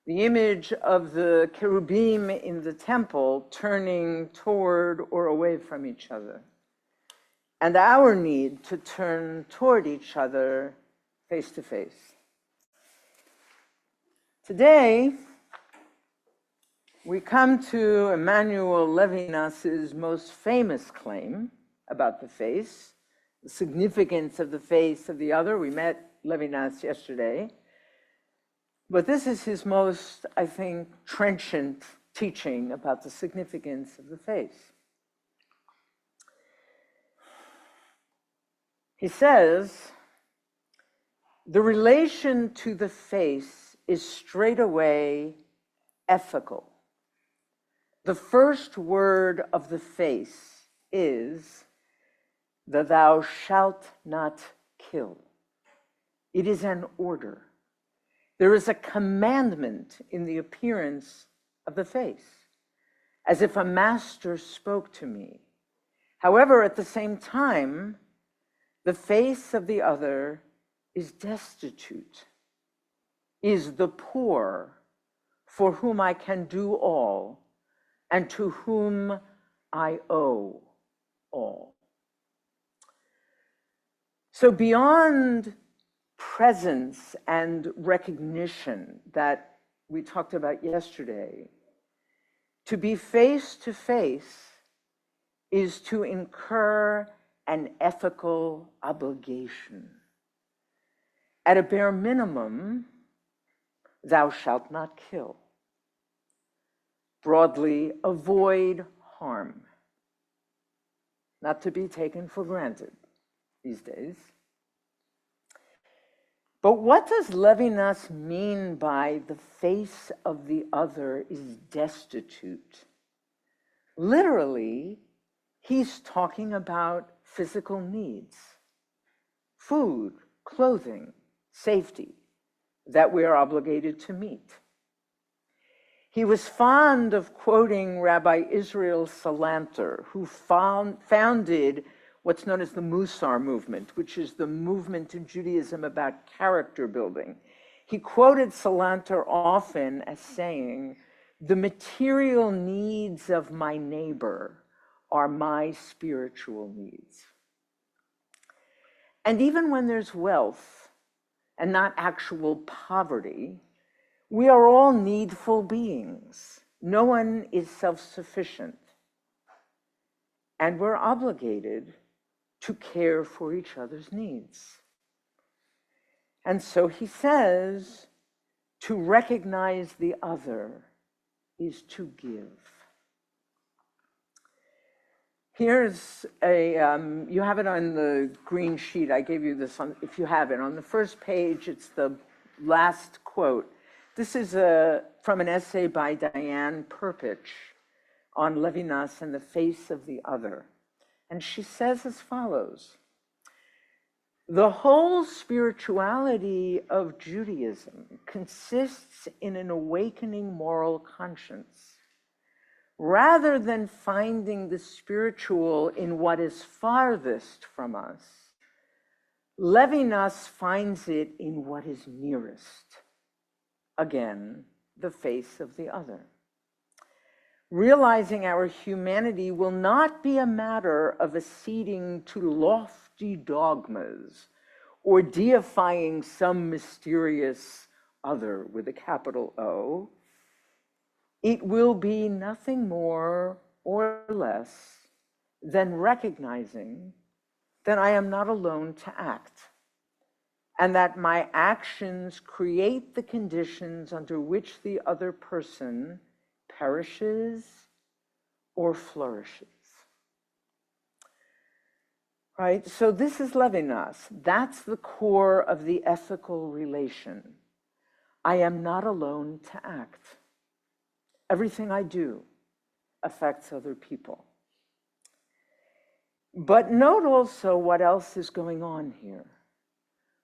the image of the cherubim in the temple turning toward or away from each other, and our need to turn toward each other face to face. Today, we come to Emmanuel Levinas's most famous claim about the face, the significance of the face of the other. We met Levinas yesterday. But this is his most, I think, trenchant teaching about the significance of the face. He says, the relation to the face is straightaway ethical. The first word of the face is the thou shalt not kill. It is an order. There is a commandment in the appearance of the face, as if a master spoke to me. However, at the same time, the face of the other is destitute, is the poor, for whom I can do all, and to whom I owe all. So beyond presence and recognition that we talked about yesterday, to be face to face is to incur an ethical obligation. At a bare minimum, thou shalt not kill. Broadly, avoid harm. Not to be taken for granted these days. But what does Levinas mean by the face of the other is destitute? Literally, he's talking about physical needs, food, clothing, safety, that we are obligated to meet. He was fond of quoting Rabbi Israel Salanter, who founded what's known as the Musar movement, which is the movement in Judaism about character building. He quoted Salanter often as saying, the material needs of my neighbor are my spiritual needs. And even when there's wealth and not actual poverty, we are all needful beings. No one is self-sufficient. And we're obligated to care for each other's needs. And so he says, to recognize the other is to give. Here's a, you have it on the green sheet. I gave you this on, if you have it. On the first page, it's the last quote. This is from an essay by Diane Perpich on Levinas and the face of the other. And she says as follows, the whole spirituality of Judaism consists in an awakening moral conscience. Rather than finding the spiritual in what is farthest from us, Levinas finds it in what is nearest. Again, the face of the other. Realizing our humanity will not be a matter of acceding to lofty dogmas or deifying some mysterious other with a capital O. It will be nothing more or less than recognizing that I am not alone to act, and that my actions create the conditions under which the other person perishes or flourishes. Right? So this is Levinas. That's the core of the ethical relation. I am not alone to act. Everything I do affects other people. But note also what else is going on here,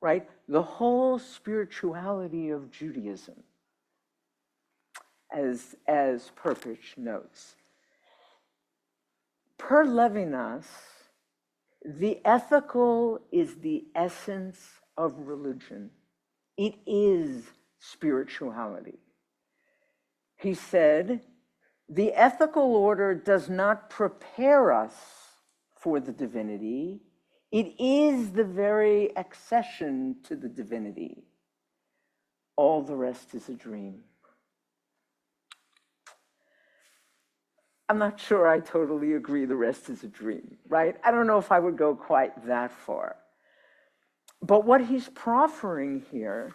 right? The whole spirituality of Judaism, as Perpich notes. Per Levinas, the ethical is the essence of religion. It is spirituality. He said, the ethical order does not prepare us for the divinity. It is the very accession to the divinity. All the rest is a dream. I'm not sure I totally agree the rest is a dream, right? I don't know if I would go quite that far. But what he's proffering here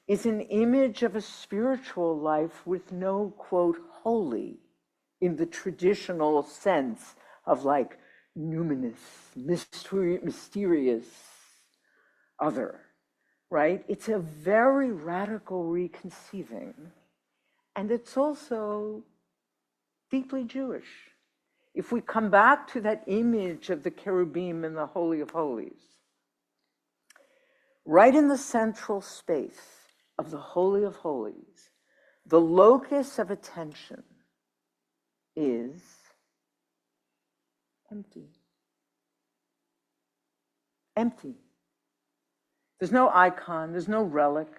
is an image of a spiritual life with no, quote, holy in the traditional sense of like numinous, mysterious other, right? It's a very radical reconceiving, and it's also deeply Jewish. If we come back to that image of the cherubim in the Holy of Holies, right in the central space of the Holy of Holies, the locus of attention is empty. Empty. There's no icon, there's no relic,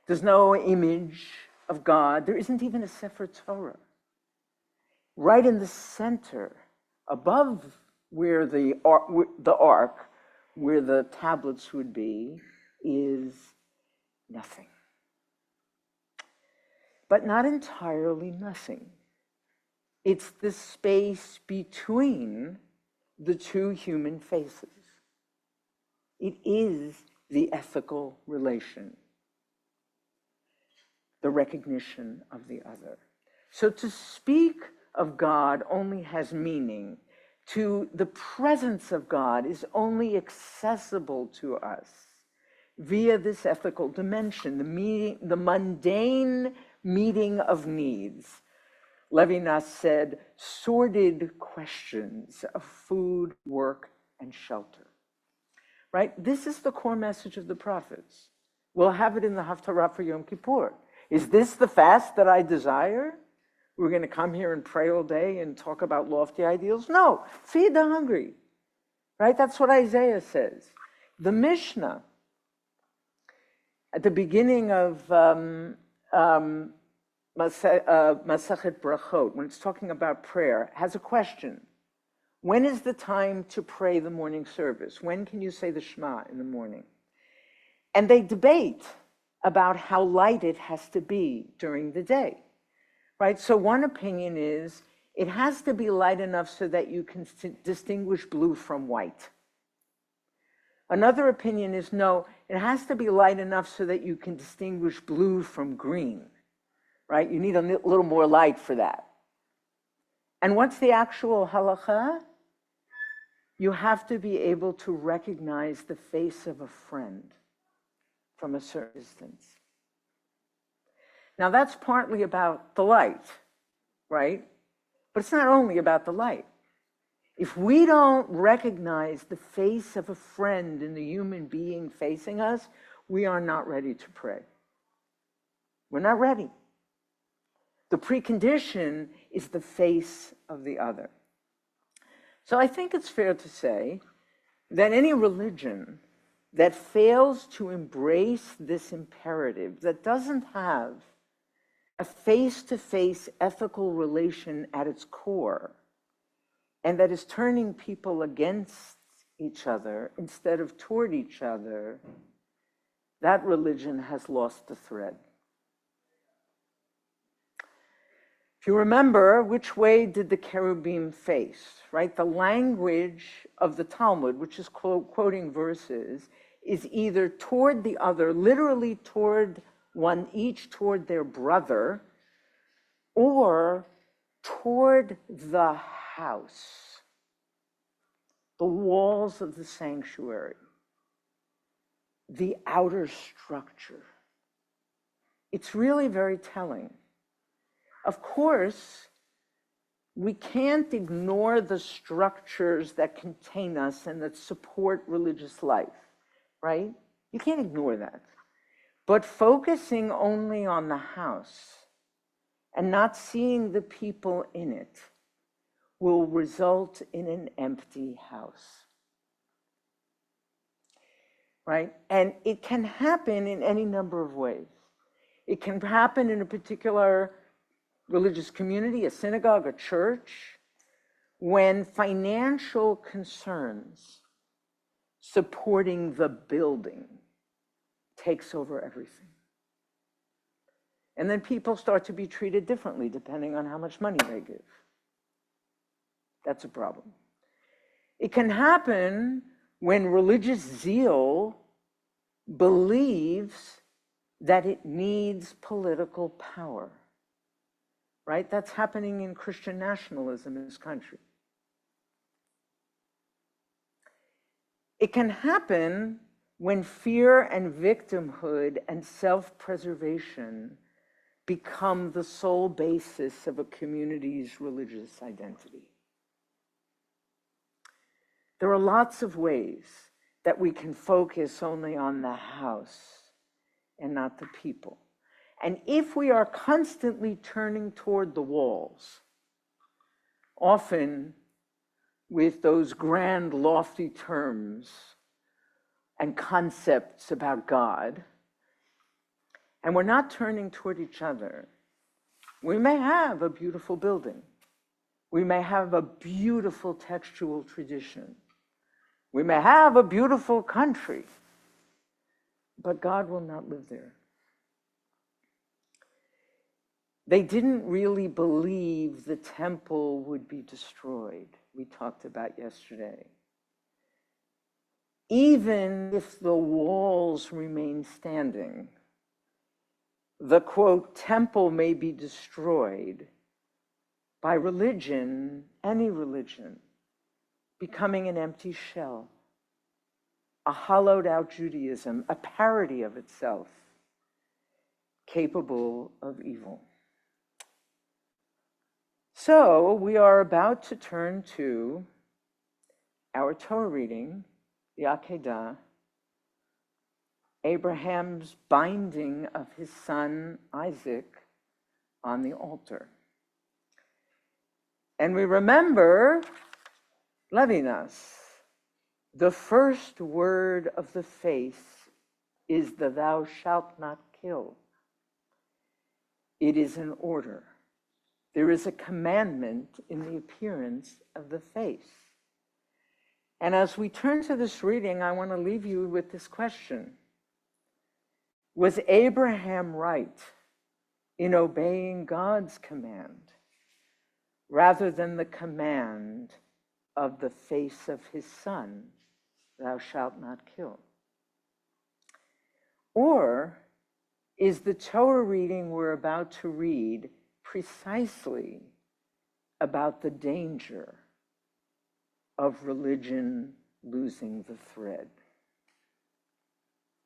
there's no image of God, there isn't even a Sefer Torah. Right in the center, above where the ark, where the tablets would be, is nothing. But not entirely nothing. It's the space between the two human faces. It is the ethical relation, the recognition of the other. So to speak of God only has meaning. To the presence of God is only accessible to us via this ethical dimension, the mundane meeting of needs. Levinas said, sordid questions of food, work, and shelter. Right? This is the core message of the prophets. We'll have it in the Haftarah for Yom Kippur. Is this the fast that I desire? We're going to come here and pray all day and talk about lofty ideals? No, feed the hungry. Right? That's what Isaiah says. The Mishnah, at the beginning of Masechet Brachot, when it's talking about prayer, has a question. When is the time to pray the morning service? When can you say the Shema in the morning? And they debate about how light it has to be during the day, right? So one opinion is it has to be light enough so that you can distinguish blue from white. Another opinion is no, it has to be light enough so that you can distinguish blue from green, right? You need a little more light for that. And what's the actual halakha? You have to be able to recognize the face of a friend from a certain distance. Now that's partly about the light, right? But it's not only about the light. If we don't recognize the face of a friend in the human being facing us, we are not ready to pray. We're not ready. The precondition is the face of the other. So I think it's fair to say that any religion that fails to embrace this imperative, that doesn't have a face-to-face ethical relation at its core, and that is turning people against each other instead of toward each other, that religion has lost the thread. If you remember, which way did the cherubim face, right? The language of the Talmud, which is quoting verses, is either toward the other, literally toward one, each toward their brother, or toward the house, the walls of the sanctuary, the outer structure. It's really very telling. Of course, we can't ignore the structures that contain us and that support religious life, right? You can't ignore that. But focusing only on the house and not seeing the people in it will result in an empty house, right? And it can happen in any number of ways. It can happen in a particular religious community, a synagogue, a church, when financial concerns supporting the building takes over everything. And then people start to be treated differently depending on how much money they give. That's a problem. It can happen when religious zeal believes that it needs political power, right? That's happening in Christian nationalism in this country. It can happen when fear and victimhood and self-preservation become the sole basis of a community's religious identity. There are lots of ways that we can focus only on the house and not the people. And if we are constantly turning toward the walls, often with those grand, lofty terms and concepts about God, and we're not turning toward each other, we may have a beautiful building. We may have a beautiful textual tradition. We may have a beautiful country, but God will not live there. They didn't really believe the temple would be destroyed, we talked about yesterday. Even if the walls remain standing, the, quote, temple may be destroyed by religion, any religion, becoming an empty shell, a hollowed out Judaism, a parody of itself, capable of evil. So we are about to turn to our Torah reading, the Akedah, Abraham's binding of his son Isaac on the altar. And we remember Levinas. The first word of the faith is the thou shalt not kill. It is an order. There is a commandment in the appearance of the face. And as we turn to this reading, I want to leave you with this question. Was Abraham right in obeying God's command rather than the command of the face of his son, thou shalt not kill? Or is the Torah reading we're about to read precisely about the danger of religion losing the thread?